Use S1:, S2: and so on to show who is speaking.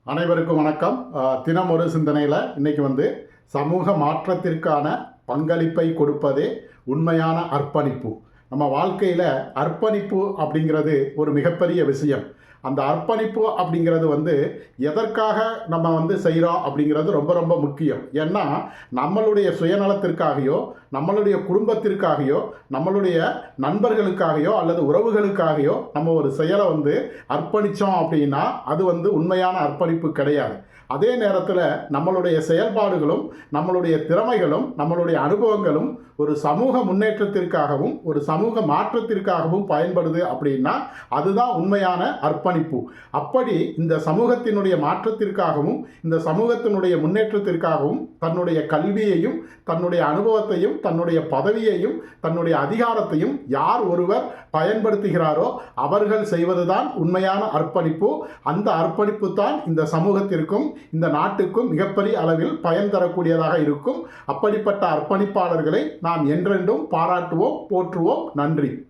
S1: அனைவருக்கும் வணக்கம். தினம் ஒரு சிந்தனையில் இன்னைக்கு சமூக மாற்றத்திற்கான பங்களிப்பை கொடுப்பதே உண்மையான அர்ப்பணிப்பு. நம்ம வாழ்க்கையில் அர்ப்பணிப்பு அப்படிங்கிறது ஒரு மிகப்பெரிய விஷயம். அந்த அர்ப்பணிப்பு அப்படிங்கிறது எதற்காக நம்ம செய்கிறோம் அப்படிங்கிறது ரொம்ப ரொம்ப முக்கியம். ஏன்னா நம்மளுடைய சுயநலத்திற்காகையோ, நம்மளுடைய குடும்பத்திற்காகையோ, நம்மளுடைய நண்பர்களுக்காகையோ அல்லது உறவுகளுக்காகையோ நம்ம ஒரு செயலை அர்ப்பணித்தோம் அப்படின்னா அது உண்மையான அர்ப்பணிப்பு கிடையாது. அதே நேரத்தில் நம்மளுடைய செயல்பாடுகளும், நம்மளுடைய திறமைகளும், நம்மளுடைய அனுபவங்களும் ஒரு சமூக முன்னேற்றத்திற்காகவும் ஒரு சமூக மாற்றத்திற்காகவும் பயன்படுது அப்படின்னா அதுதான் உண்மையான அர்ப்பணிப்பு. அப்படி இந்த சமூகத்தினுடைய மாற்றத்திற்காகவும் இந்த சமூகத்தினுடைய முன்னேற்றத்திற்காகவும் தன்னுடைய கல்வியையும், தன்னுடைய அனுபவத்தையும், தன்னுடைய பதவியையும், தன்னுடைய அதிகாரத்தையும் யார் ஒருவர் பயன்படுத்துகிறாரோ அவர்கள் செய்வதுதான் உண்மையான அர்ப்பணிப்பு. அந்த அர்ப்பணிப்பு தான் இந்த சமூகத்திற்கும் இந்த நாட்டுக்கும் மிகப்பெரிய அளவில் பயன் தரக்கூடியதாக இருக்கும். அப்படிப்பட்ட அர்ப்பணிப்பாளர்களை நாம் என்றென்றும் பாராட்டுவோம், போற்றுவோம். நன்றி.